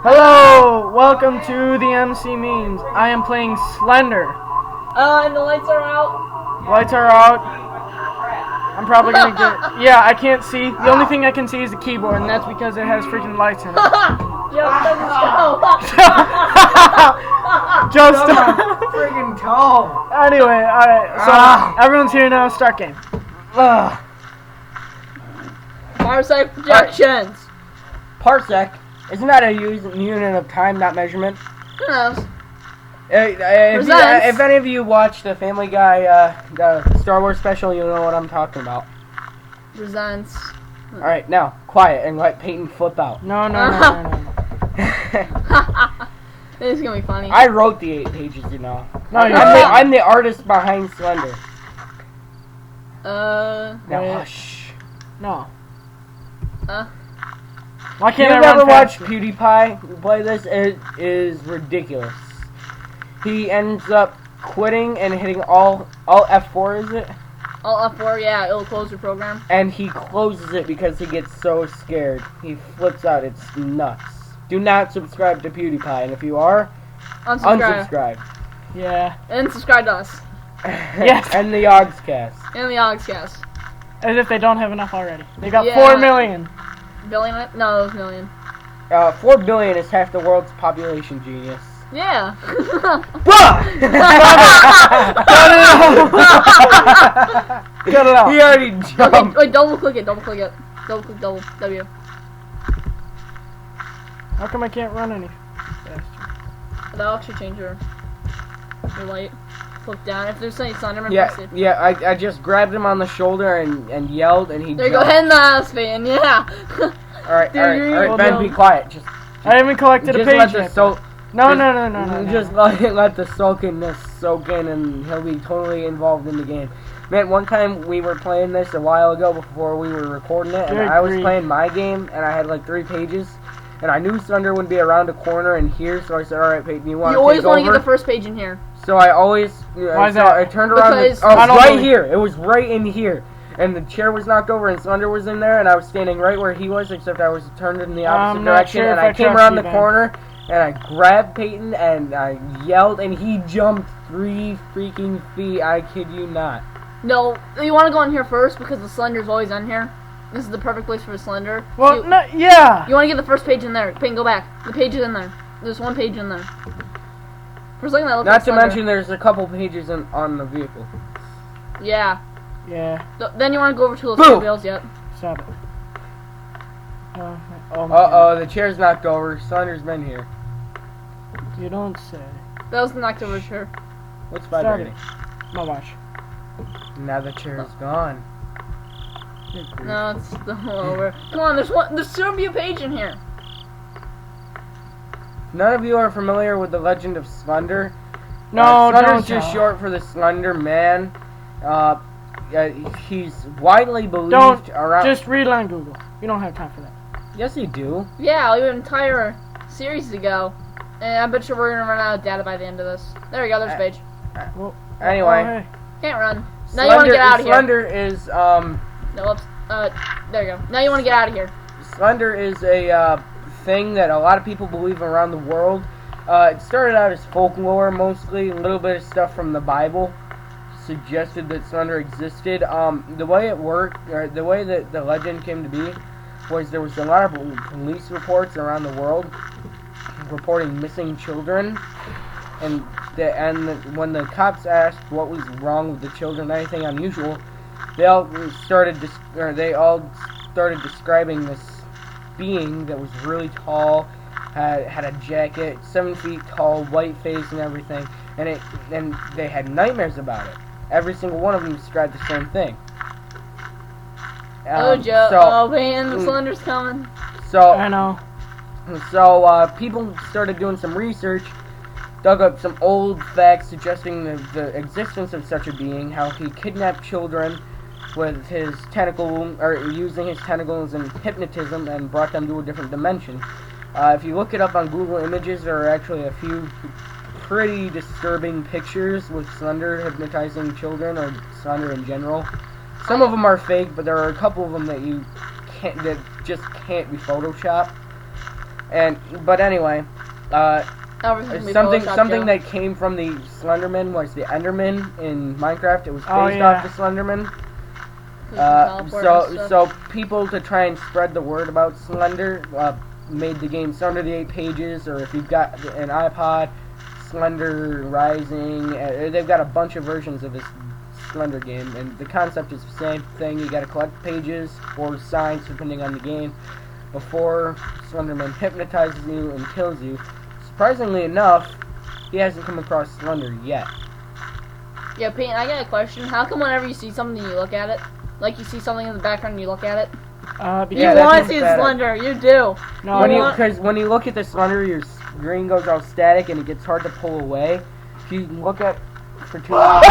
Hello, welcome to the MC Memes. I am playing Slender. And the lights are out. Lights are out. I'm probably gonna get. Yeah, I can't see. The only thing I can see is the keyboard, and that's because it has freaking lights in it. Just freaking tall. Anyway, alright, so everyone's here now. Start game. Parsec projections. Parsec? Isn't that a unit of time, not measurement? Who knows? If any of you watch the Family Guy, the Star Wars special, you'll know what I'm talking about. Presents. Alright, now, quiet and let Peyton flip out. No. This is gonna be funny. I wrote the 8 pages, you know. No, I'm the artist behind Slender. Now hush. No. Why can't You've I never run watched faster? PewDiePie play this? It is ridiculous. He ends up quitting and hitting all F4, is it? All F4, yeah, it'll close your program. And he closes it because he gets so scared. He flips out. It's nuts. Do not subscribe to PewDiePie, and if you are, unsubscribe. Yeah. And subscribe to us. Yes. And the Yogscast. And the Yogscast. As if they don't have enough already. They got Yeah. 4 million. Billion? No, it was million. 4 billion is half the world's population, genius. Yeah. Cut it out. He already jumped. Okay, wait, double click it. Double click W. How come I can't run any faster? That'll actually change your light. Look down. If there's any Slenderman, press it. Yeah, I just grabbed him on the shoulder and yelled, and he There you jumped. go, head in the ass fan, yeah. Alright, Well, Ben, no. be quiet. Just I haven't collected a let page the yet. soul. No. Just let the sulkiness soak in, and he'll be totally involved in the game. Man, one time we were playing this a while ago before we were recording it, and I was playing my game, and I had like 3 pages, and I knew Slender would be around a corner and here, so I said, "Alright, Peyton, you want to take over?" You always want to get the first page in here. So I always, Why is that? I turned around, Because and, I it don't was right believe- here. It was right in here. And the chair was knocked over, and Slender was in there, and I was standing right where he was, except I was turned in the opposite I'm not direction, sure and if I I came trust around you, the Ben. corner, and I grabbed Peyton, and I yelled, and he jumped 3 freaking feet. I kid you not. No, you want to go in here first because the Slender's always in here. This is the perfect place for the Slender. Well, you, no, yeah. You want to get the first page in there. Peyton, go back. The page is in there. There's 1 page in there. For a second, that looked Not like to Slender. mention, there's a couple pages on the vehicle. Yeah. Yeah. Then you want to go over to those Boo! bills yet. Stop it. Oh my God. Uh-oh, the chair's knocked over. Slender's been here. You don't say. That was knocked over chair. What's Start vibrating? it. No, watch. Now the chair is gone. No, it's still over. Come on, there's should be a page in here. None of you are familiar with the legend of Slender. No, Slender's don't just tell. short for the Slender Man. He's widely believed Don't around. just read it on Google. You don't have time for that. Yes, you do. Yeah, we have an entire series to go. And I bet you we're gonna run out of data by the end of this. There we go, there's a page. Well, Anyway, oh, hey. Can't run. Now you wanna get out of here. Slender is No, whoops. There you go. Now you wanna get out of here. Slender is a thing that a lot of people believe around the world. It started out as folklore mostly. A little bit of stuff from the Bible suggested that Slender existed. The way it worked, or the way that the legend came to be, was there was a lot of police reports around the world reporting missing children, and when the cops asked what was wrong with the children, anything unusual, they all started describing this being that was really tall, had a jacket, 7 feet tall, white face and everything, and they had nightmares about it. Every single one of them described the same thing. Oh, Joe. Oh, man, the Slender's coming. I know. So people started doing some research, dug up some old facts suggesting the existence of such a being, how he kidnapped children with his tentacle, or using his tentacles and hypnotism, and brought them to a different dimension. If you look it up on Google Images, there are actually a few pretty disturbing pictures with Slender hypnotizing children, or Slender in general. Some of them are fake, but there are a couple of them that just can't be photoshopped. But anyway, Everything's something Photoshop, Joe. that came from the Slenderman was the Enderman in Minecraft. It was based yeah. off the Slenderman. You can teleport and stuff. So people, to try and spread the word about Slender, made the game Slender the 8 Pages, or if you've got an iPod, Slender Rising. They've got a bunch of versions of this Slender game, and the concept is the same thing. You got to collect pages or signs, depending on the game, before Slenderman hypnotizes you and kills you. Surprisingly enough, he hasn't come across Slender yet. Yeah, Peyton, I got a question. How come whenever you see something, you look at it? Like you see something in the background, you look at it? Because You Yeah, want that's to see better. Slender, you do. no, Because when you look at the Slender, your screen goes all static and it gets hard to pull away. If you look at for too long.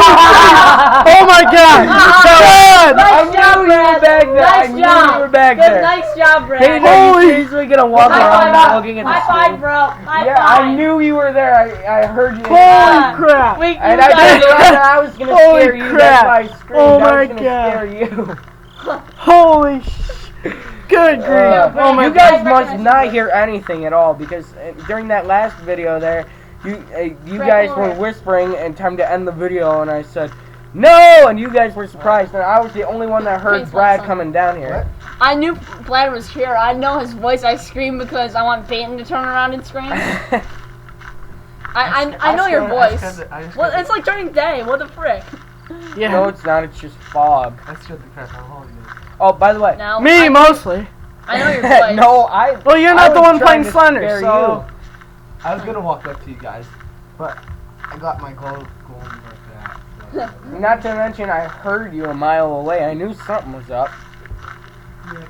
oh my God! God! Nice job, you were Brad. back there. I Nice knew job. you were back Good, there. nice job, Brad. Peyton, are you Holy- seriously gonna walk around not looking at the High screen? five, bro. High Yeah, five. I knew you were there. I heard you. Holy crap! Wait, And you I guys- turned around and I was gonna Holy scare you. crap. That's why I screamed. Oh I my was gonna God. scare you. Holy good grief! Oh my You God! guys must not hear anything at all because during that last video there, you Brett, guys hold were it. whispering and time to end the video, and I said no, and you guys were surprised, and I was the only one that heard Thanks, Brad Watson. coming down here. I knew Brad was here. I know his voice. I screamed because I want Peyton to turn around and scream. I know your voice. Well, it's like turning day. What the frick? Yeah, No, it's not. It's just fog. I scared the crap out of all of you. Oh, by the way, Now me mostly. I know your voice. no, I. Well, you're I not the was one trying playing to Slender, scare so I was gonna walk up to you guys, but I got my gold like that. So. you. Not to mention, I heard you a mile away. I knew something was up. Yeah,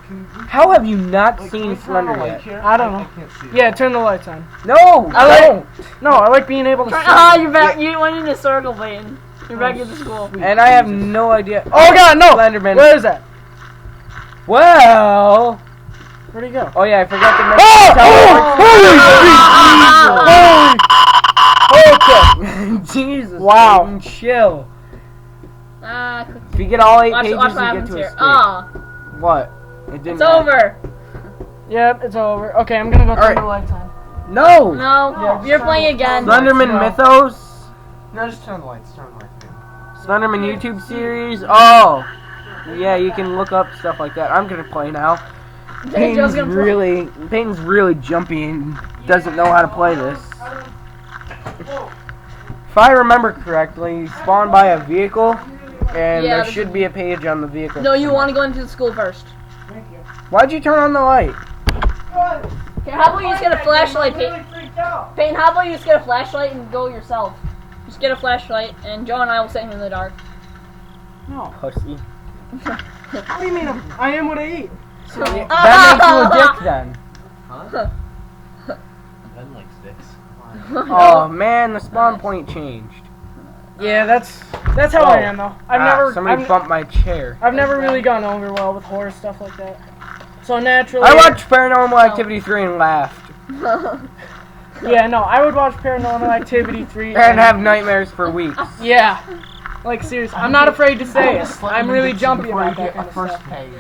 How have you not can seen we turn Slender the light yet? here? I don't know. I can't see. Yeah, turn the lights on. No, I don't. No, I like being able to. see. Ah, you're back. You went in a circle, Peyton. You're back in the school. And I have no idea. Oh God, no! Slenderman. Where is that? Well. Where'd he go? Oh yeah, I forgot to mention. Holy Jesus. Wow. Peyton, chill. Ah, If you get all 8 watch pages, what you get happens to here. escape. Ah, What? It didn't it's over. Yep, it's over. Okay, I'm gonna go turn Alright. the lights on. No. No, you're playing again. Slenderman No. Mythos. No, just turn the lights. Turn the lights, man. Slenderman YouTube series. Oh. Yeah, you can look up stuff like that. I'm gonna play now. Joe's Peyton's gonna play. really jumpy and doesn't know how to play this. If I remember correctly, you spawn by a vehicle, and Yeah, there this should be a page on the vehicle. No, you want to go into the school first. Why'd you turn on the light? Okay, how about you just get a flashlight, Peyton? Peyton, how about you just get a flashlight and go yourself? Just get a flashlight, and Joe and I will sit here in the dark. No. Pussy. What do you mean? I am what I eat. That makes you a dick then. Huh? Ben likes dicks. Oh man, the spawn point changed. Yeah, that's how I am though. Somebody bumped my chair. I've never really gone over well with horror stuff like that. So naturally, I watched Paranormal Activity 3 and laughed. Yeah, no, I would watch Paranormal Activity 3 And have nightmares for weeks. Yeah, like seriously, I'm not afraid to say it. I'm really jumpy about that kind of first stuff. page.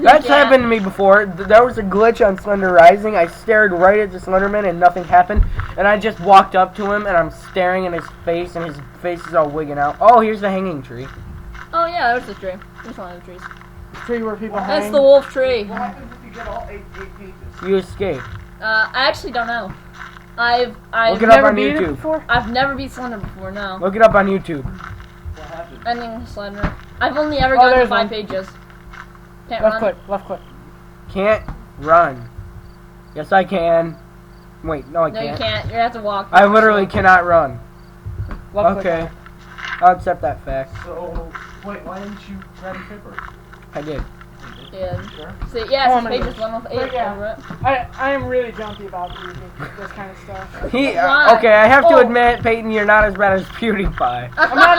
That's Yeah. happened to me before. There was a glitch on Slender Rising. I stared right at the Slenderman and nothing happened. And I just walked up to him and I'm staring at his face and his face is all wigging out. Oh, here's the hanging tree. Oh yeah, there's the tree. There's one of the trees. Tree where people hang. That's the wolf tree. What happens if you get all eight pages? You escape. I actually don't know. I've Look it up Never on beat it YouTube. before? I've never beat Slender before. No. Look it up on YouTube. What happens? Ending Slender. I've only ever Oh, gotten to there's 5 one. pages. Can't Left run. click, left click. Can't run. Yes, I can. Wait, no, I No, you can't. can't. You have to walk. I literally cannot run. Left click. Okay. I'll accept that fact. So, wait, why didn't you grab a paper? I did. Yeah. Sure. See, yeah, Oh it's my pages gosh. 1 of 8. Yeah. Over it. I am really jumpy about this kind of stuff. Why? Okay, I have to Oh. admit, Peyton, you're not as bad as PewDiePie. I'm not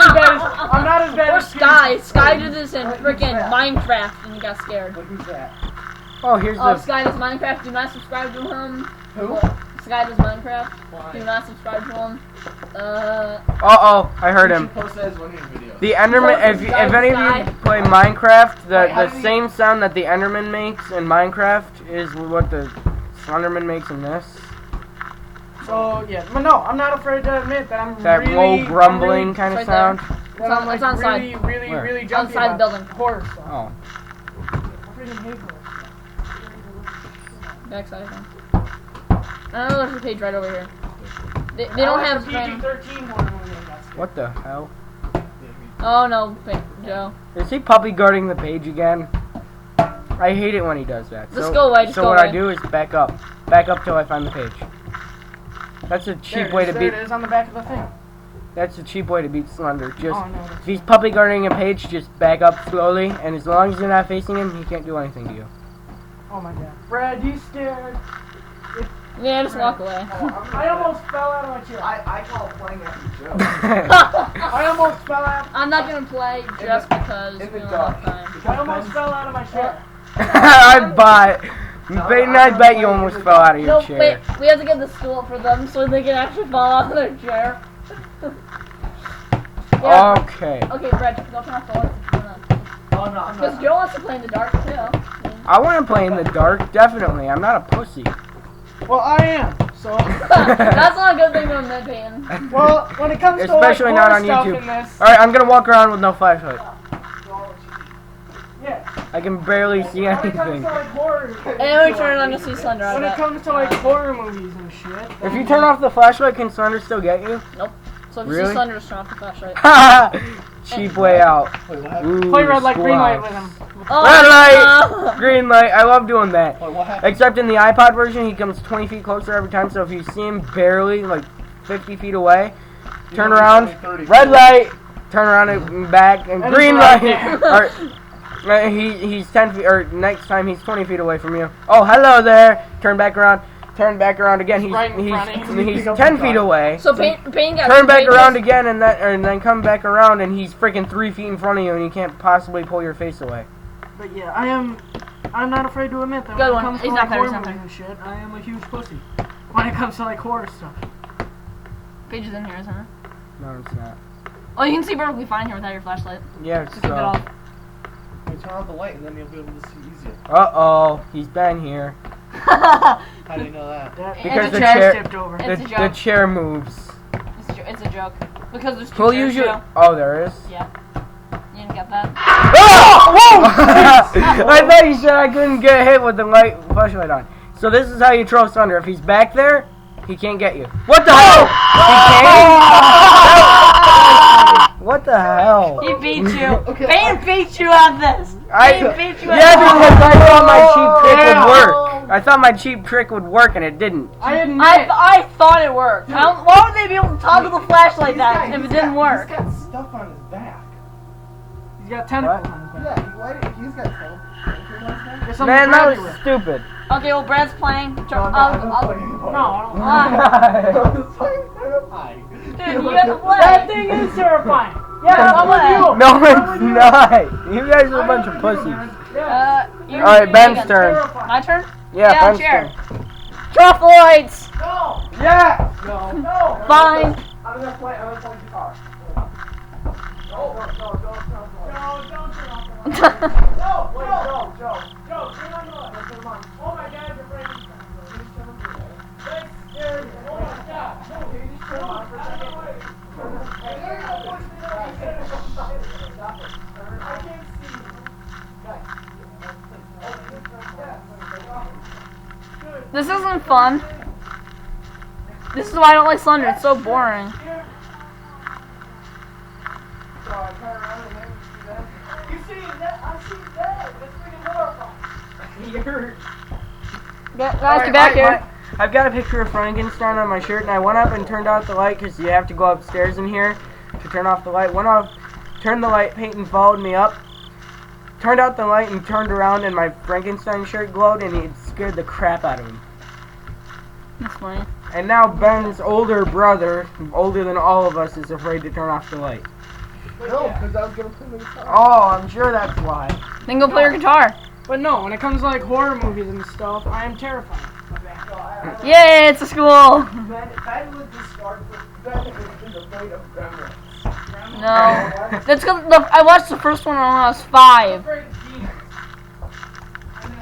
as bad Or as Sky. Sky did this in freaking Minecraft and he got scared. Look who's that? Oh, here's Oh, the. Sky does Minecraft. Do not subscribe to him. Who? Sky does Minecraft. Why? Do not subscribe to him. Uh-oh, I heard You him. should post that as one of your videos. The Enderman, if any of you play Minecraft, Wait, how the do you- same sound that the Enderman makes in Minecraft is what the Slenderman making this. So yeah, but no, I'm not afraid to admit that I'm That really low grumbling It's kind of right sound. That I'm like It's on really, side. really, Where? really jumpy Outside the about building. horror stuff. Oh. I freaking hate horror stuff. Backside, I think. I know there's a page right over here. They don't have random. PG-13 horror movie. That's What the hell? Oh no, Joe. Is he puppy guarding the page again? I hate it when he does that. Just go away, just so go what away. I do is back up. Back up till I find the page. That's a cheap way to there beat. it is on the back of the thing. That's a cheap way to beat Slender. Just Oh no. if he's puppy guarding a page, just back up slowly, and as long as you're not facing him, he can't do anything to you. Oh my god. Brad, you scared? Yeah, just walk away. I almost fell out of my chair. I call playing after Joe. I almost fell out. I'm not gonna play just because in we the don't dark. have time. I almost fell out of my chair. I Peyton, I bet you almost fell out of your No, chair. wait, we have to get the stool for them so they can actually fall out of their chair. Yeah. Okay. Okay, Brad, go turn off the lights. Oh no, I'm Because not. Joe wants to play in the dark too. I want to play in the dark, definitely. I'm not a pussy. Well, I am. So. That's not a good thing to admit, Peyton. Well, when it comes Especially to not like, on horror stuff YouTube. in this, Alright, I'm gonna walk around with no flashlight. yeah. I can barely see When it comes anything. to like horror. And we turn it on to see Slender. I When it bet. comes to like horror movies and shit. If you turn off the flashlight, can Slender still get you? So if you Really? see Slender, just turn off the flashlight. Ha! Cheap way out. Wait, what happened? Ooh, Play red light, green light squash. with him. Oh, Red no. light! Green light. I love doing that. Wait, what happened? Except in the iPod version, he comes 20 feet closer every time, so if you see him barely, like, 50 feet away, turn around, red light, turn around and back, and And green he's light. right Or, he's 10 feet, or next time he's 20 feet away from you. Oh, hello there. Turn back around again. He's, Right in front of you. he's 10 feet away. So Payne got Turn two back pages. around again, and then come back around, and he's freaking 3 feet in front of you, and you can't possibly pull your face away. But yeah, I'm not afraid to admit that Good when one. it comes He's to not like there, horror he's not movies and shit, I am a huge pussy. When it comes to like horror stuff. Page is in here, isn't it? No, it's not. Oh, you can see perfectly fine here without your flashlight. Yeah, Just keep it off. Wait, turn off the light and then you'll be able to see easier. Uh-oh, he's been here. How do you know that? Because It's the a chair, tipped over. It's a the joke. chair moves. It's a joke. Because there's two We'll chairs, usually. Joe. Oh, there is. Yeah. You didn't get that? I thought you said I couldn't get hit with the light flashlight on. So this is how you troll Slender. If he's back there, he can't get you. What the hell? He can't? What the hell? He beat you. Payne beat you at this. Payne beat you at Yeah, this. because I thought my cheap trick would work. I thought my cheap trick would work, and it didn't. I admit. I thought it worked. Why would they be able to toggle the flashlight that if it didn't work? He's got stuff on his back. He's got tentacles on his back. Yeah, he's got tail. There's something Man, that grabby was with. stupid. Okay, well, Brad's playing. No, I don't Dude, you have to play. That thing is terrifying. Yeah, I'm with you. No, it's not. You guys are a bunch of pussies. Alright, Ben's turn. My turn? Yeah, Yeah, Ben's chair. turn. Turn off the lights. No. Yeah. No. Fine. I'm gonna play guitar. No, don't turn off the light. No, wait, Joe, turn on the light. Turn them on. Oh my God, you're breaking stuff. Just turn them on. That's scary. Oh my God. No, can you just turn them on for a second? Hey, there you go, push me down. Stop it. I can't see you. Guys. This isn't fun. This is why I don't like Slender. It's so boring. So I turn around and then you see that. You see that? I see that. That's freaking horrifying. Guys, get back here. I've got a picture of Frankenstein on my shirt, and I went up and turned out the light because you have to go upstairs in here to turn off the light. Went off, turned the light. Peyton followed me up, turned out the light, and turned around, and my Frankenstein shirt glowed, and it scared the crap out of him. That's funny. And now Ben's older brother, older than all of us, is afraid to turn off the light. No, because I was going to play the guitar. Oh, I'm sure that's why. Then go play your guitar. But no, when it comes to like horror movies and stuff, I am terrified. Yay, it's a school. Ben was Ben is afraid of gremlins. No. That's because I watched the first one when I was 5.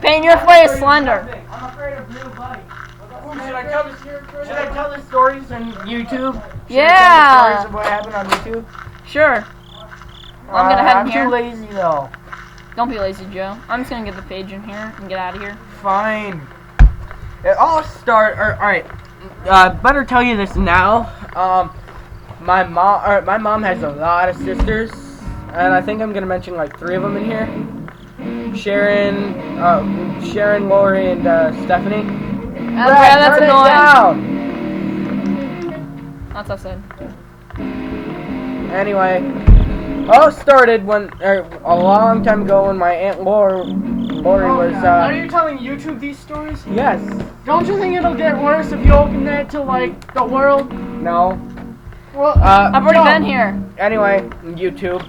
Payne, you're afraid of Slender. I'm afraid of real life. Should I tell the stories on YouTube? Should I Yeah. tell the stories of what happened on YouTube? Sure. I'm gonna head in I'm here. too lazy though. Don't be lazy, Joe. I'm just gonna get the page in here and get out of here. Fine. I'll start. Alright. Better tell you this now. My mom has a lot of sisters, and I think I'm gonna mention like 3 of them in here. Sharon, Lori, and Stephanie. That's turn annoying. it down. That's outside. Anyway, all started when a long time ago when my aunt Lori was. Are you telling YouTube these stories? Yes. Don't you think it'll get worse if you open that to like the world? No. Well, I've already been here. Anyway, YouTube.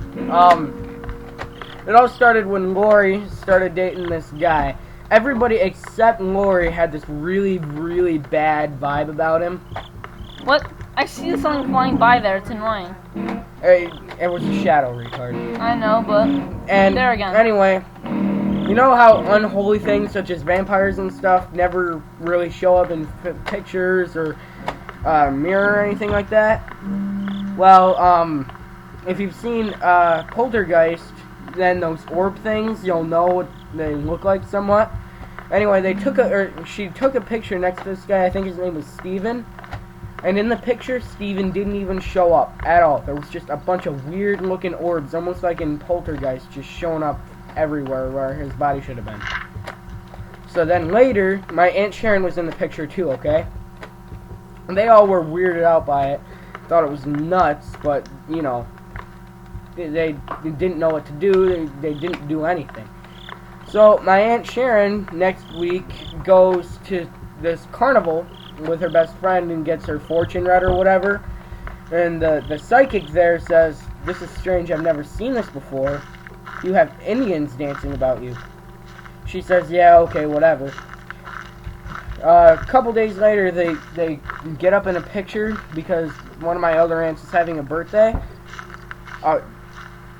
It all started when Lori started dating this guy. Everybody except Lori had this really, really bad vibe about him. What? I see something flying by there. It's annoying. It was a shadow, retard. I know, but And there again. anyway, you know how unholy things such as vampires and stuff never really show up in pictures or mirror or anything like that? Well, if you've seen Poltergeist, then those orb things, you'll know what they look like somewhat. Anyway, she took a picture next to this guy. I think his name was Steven. And in the picture, Steven didn't even show up at all. There was just a bunch of weird-looking orbs, almost like in Poltergeist, just showing up everywhere where his body should have been. So then later, my Aunt Sharon was in the picture too, okay? And they all were weirded out by it. Thought it was nuts, but, you know, they didn't know what to do. They didn't do anything. So my Aunt Sharon next week goes to this carnival with her best friend and gets her fortune read or whatever. And the psychic there says, "This is strange, I've never seen this before. You have Indians dancing about you." She says, "Yeah, okay, whatever." A couple days later, they get up in a picture because one of my other aunts is having a birthday.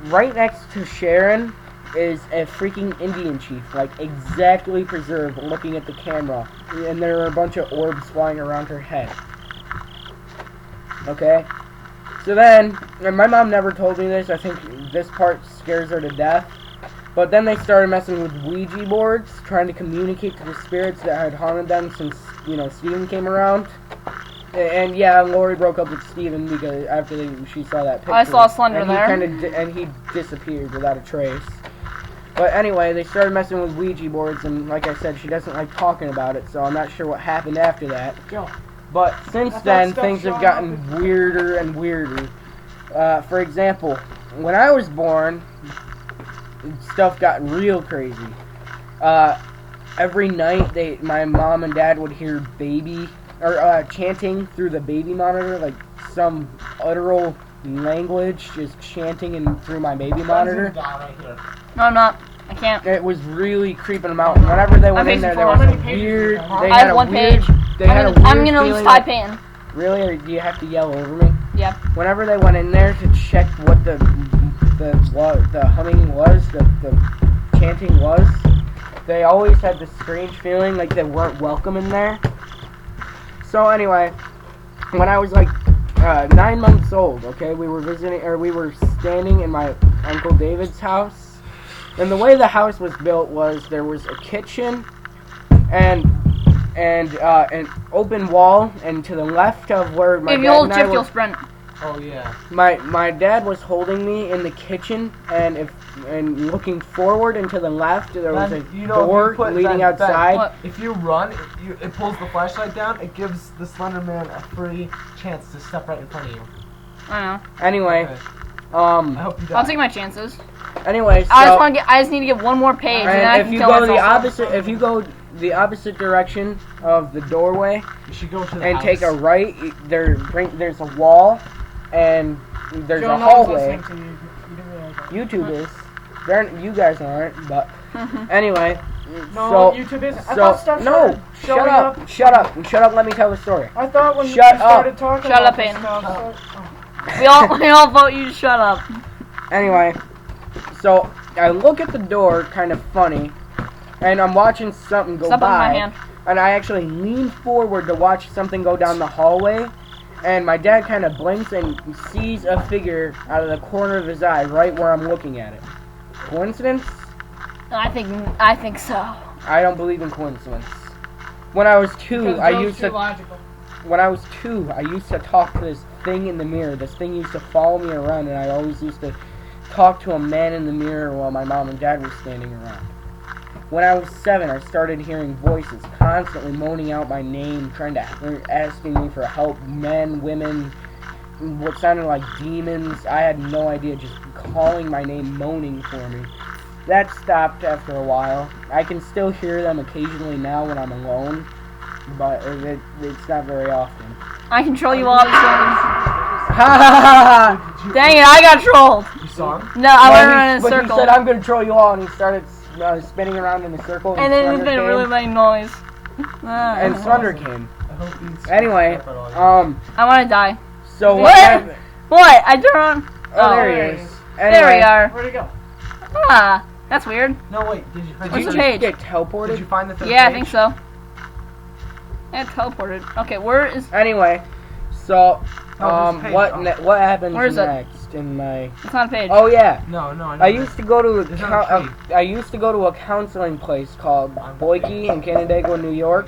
Right next to Sharon is a freaking Indian chief, like exactly preserved, looking at the camera. And there are a bunch of orbs flying around her head. Okay? So then, and my mom never told me this, I think this part scares her to death. But then they started messing with Ouija boards, trying to communicate to the spirits that had haunted them since, you know, Steven came around. And yeah, Lori broke up with Steven because after she saw that picture. I saw Slender and there. He disappeared without a trace. But anyway, they started messing with Ouija boards, and like I said, she doesn't like talking about it, so I'm not sure what happened after that. But since then, things have gotten weirder and weirder. For example, when I was born, stuff got real crazy. Every night, my mom and dad would hear chanting through the baby monitor, like some utteral language, just chanting through my baby monitor. No, I'm not. I can't. It was really creeping them out. Whenever they went in there, there was a weird. I have one page. I'm gonna lose type Peyton. Really, or do you have to yell over me? Yeah. Whenever they went in there to check what the humming was, the chanting was, they always had this strange feeling like they weren't welcome in there. So anyway, when I was like 9 months old, okay, we were standing in my Uncle David's house. And the way the house was built was there was a kitchen and an open wall, and to the left of where my if you dad hold and I shift, were, you'll sprint. Oh yeah. my dad was holding me in the kitchen, and looking forward and to the left there was a door leading outside. If you run, it pulls the flashlight down. It gives the Slender Man a free chance to step right in front of you. I know. Anyway, Okay. I hope you die. I'll take my chances. Anyway, so I just need to get one more page, and then I if can you kill go myself. if you go the opposite direction of the doorway You should go to the and house. take a right, there's a wall and there's a hallway. YouTube is. You guys aren't, but anyway. No, so, YouTube is. I so thought stuff no, started shut up. Let me tell the story. I thought when you Shut started talking Shut about up, this Peyton. stuff, We all vote you to shut up. Anyway, so I look at the door, kind of funny, and I'm watching something go Stop on my by. hand. and I actually leaned forward to watch something go down the hallway, and my dad kind of blinks and sees a figure out of the corner of his eye right where I'm looking at it. Coincidence? I think so. I don't believe in coincidence. When I was two, I used to talk to this thing in the mirror. This thing used to follow me around, and I always used to talk to a man in the mirror while my mom and dad were standing around. When I was 7, I started hearing voices constantly moaning out my name, asking me for help. Men, women, what sounded like demons. I had no idea, just calling my name, moaning for me. That stopped after a while. I can still hear them occasionally now when I'm alone, but it's not very often. I control you all. Ha! Dang it, I got trolled. You saw him? No, I went around in a But circle. he said, I'm going to control you all, and he started spinning around in a circle. And then it's Slender been a came, really loud noise. And Slender came. I hope these Anyway, I want to die. so what What? happened? What? I turn. Oh, there he is. There we Anyway, are. Where'd he go? Ah, that's weird. No, wait. Did you Where's Did the you page? get Did teleported? you find the third Yeah, I page? think so. Yeah, teleported. Okay, where is? Anyway, so Oh, there's a page. what happens Where is it? next in my? It's not a page. Oh yeah, No, I know I that. used to go to There's not a I used to go to a counseling place called Boyke in Canandaigua, New York,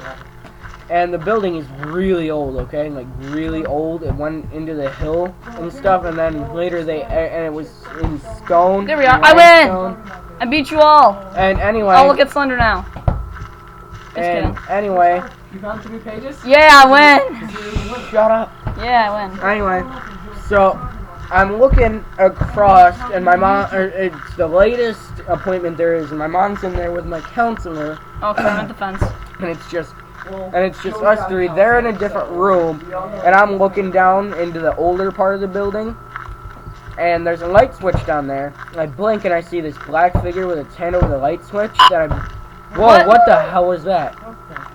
and the building is really old. Okay, like really old. It went into the hill and stuff, and then later and it was in stone. There we are. I win! limestone. I beat you all. And anyway, I'll look at Slender now. Just and kidding. anyway, You found 2 new pages? Yeah, I win. shut up. Yeah, I win. Anyway, so I'm looking across, and my mom. It's the latest appointment there is, and my mom's in there with my counselor, Okay, I'm at the fence. and it's just us three. They're in a different room, and I'm looking down into the older part of the building, and there's a light switch down there. And I blink, and I see this black figure with its hand over the light switch. Whoa! What the hell was that?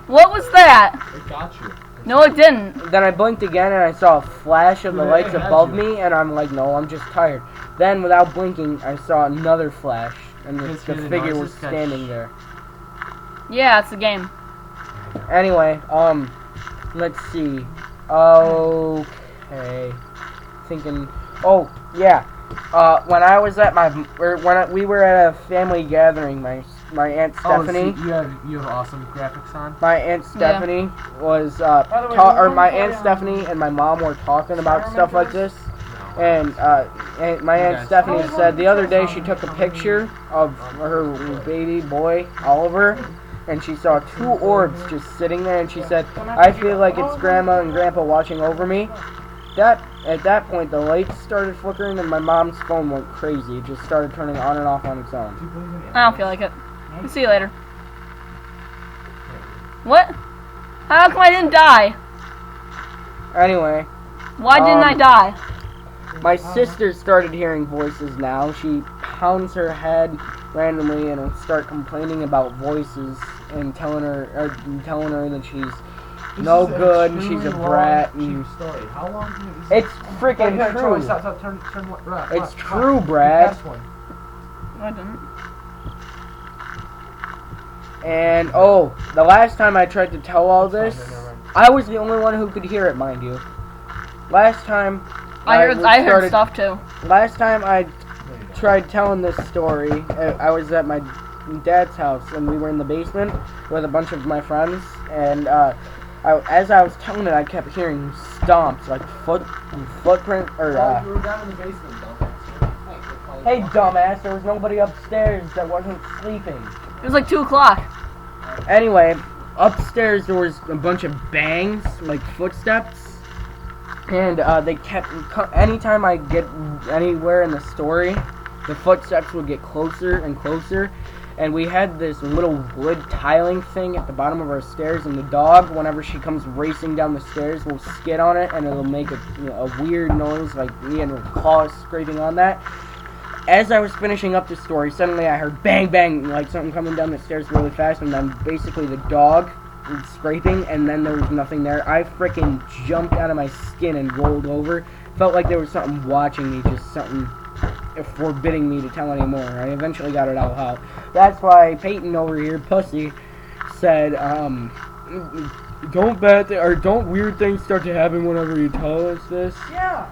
What was that? It got you. No, it didn't. Then I blinked again, and I saw a flash of the Yeah, lights it had above you. me, and I'm like, no, I'm just tired. Then, without blinking, I saw another flash, and the It's gonna figure noise was this guy. standing there. Yeah, it's the game. Anyway, let's see. Okay. Thinking, oh, yeah. When I was at we were at a family gathering, my Aunt Stephanie. Oh, so you have awesome graphics on? My Aunt Stephanie was, the way, my don't Aunt play Stephanie and my mom were talking about stuff like this. And my Aunt guys- Stephanie said the other day she took a picture of her baby boy, Oliver, and she saw 2 orbs just sitting there, and she said, I feel like it's Grandma and Grandpa watching over me. At that point, the lights started flickering, and my mom's phone went crazy. It just started turning on and off on its own. Do you believe in I don't feel like it. See you later. What? How come I didn't die? Anyway, Why didn't I die? my sister started hearing voices now. She pounds her head randomly and will start complaining about voices and telling her that she's This no is an good and she's a extremely brat long, and cheap story. How long can it? it's freaking Here, Troy, true. stop, turn right. It's right, true, right. Brad. Last one. I didn't. And oh, the last time I tried to tell all this, I was the only one who could hear it, mind you. Last time I heard stuff too. Last time I tried telling this story, I was at my dad's house, and we were in the basement with a bunch of my friends, and as I was telling it, I kept hearing stomps, like footprint, or You were down in the basement, dumbass. hey dumbass, there was nobody upstairs that wasn't sleeping. It was like 2 o'clock. Anyway, upstairs there was a bunch of bangs, like footsteps, and they kept, anytime I get anywhere in the story, the footsteps would get closer and closer, and we had this little wood tiling thing at the bottom of our stairs, and the dog, whenever she comes racing down the stairs, will skid on it, and it'll make a weird noise, like her claws scraping on that. As I was finishing up the story, suddenly I heard bang bang, like something coming down the stairs really fast, and then basically the dog was scraping, and then there was nothing there. I freaking jumped out of my skin and rolled over. Felt like there was something watching me, just something forbidding me to tell anymore. I eventually got it all out. That's why Peyton over here, pussy, said, don't weird things start to happen whenever you tell us this? Yeah.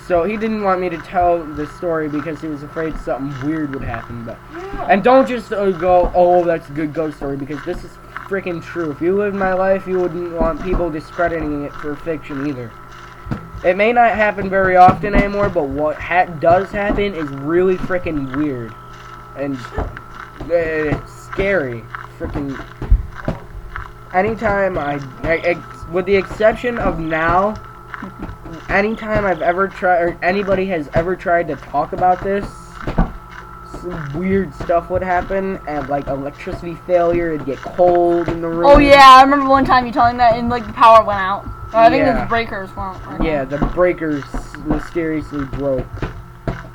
So he didn't want me to tell the story because he was afraid something weird would happen. But Yeah. and don't just go, oh, that's a good ghost story, because this is freaking true. If you lived my life, you wouldn't want people discrediting it for fiction either. It may not happen very often anymore, but what does happen is really freaking weird and it's scary. Freaking. Anytime with the exception of now. Anytime I've ever tried, or anybody has ever tried to talk about this, some weird stuff would happen, and like electricity failure, it'd get cold in the room. Oh yeah, I remember one time you telling that, and like the power went out. Or I think Yeah. the breakers went. Yeah, the breakers mysteriously broke.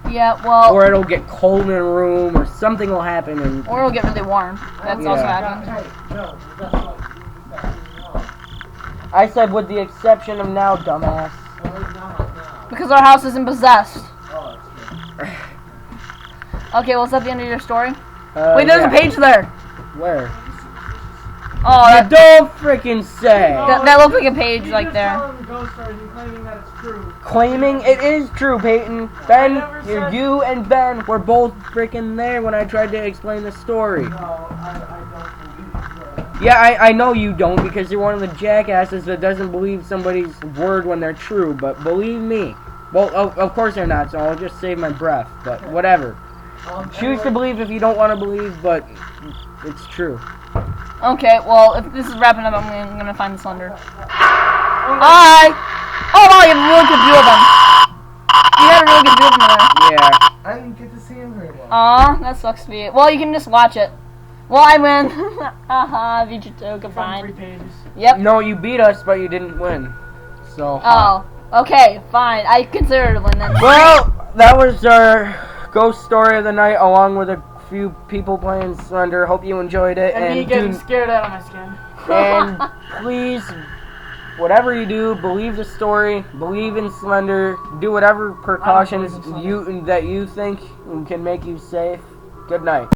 Yeah, well, Or it'll get cold in a room, or something will happen, and or it'll get really warm. That's also Yeah. happened. Hey, no, that's what you said. No. I said with the exception of now, dumbass. Well, it's not now. Because our house isn't possessed. Oh, that's true. Okay, well, is that the end of your story? Wait, there's yeah. a page there. Where? Oh, You that, don't freaking say. that looks like a page You like just there. telling ghost stories and claiming that it's true. Claiming it is true, Peyton. Ben, never said- you and Ben were both freaking there when I tried to explain the story. No, I don't believe you. Yeah, I know you don't, because you're one of the jackasses that doesn't believe somebody's word when they're true, but believe me. Well, of course they're not, so I'll just save my breath, but whatever. Choose to believe if you don't want to believe, but it's true. Okay, well, if this is wrapping up, I'm gonna find the Slender. Hi! Oh, wow, you have a really good view of him. You had a really good view of him there. Yeah. I didn't get to see him very well. Aw, that sucks to be. Well, you can just watch it. Well, I win. Haha, beat you too. From 3 Goodbye. pages. Yep. No, you beat us, but you didn't win. So. Oh, okay, fine. I consider it a win then. Well, that was our ghost story of the night, along with a few people playing Slender. Hope you enjoyed it, And me and getting scared out of my skin. and please, whatever you do, believe the story, believe in Slender, do whatever precautions believe in Slender. that you think can make you safe. Good night.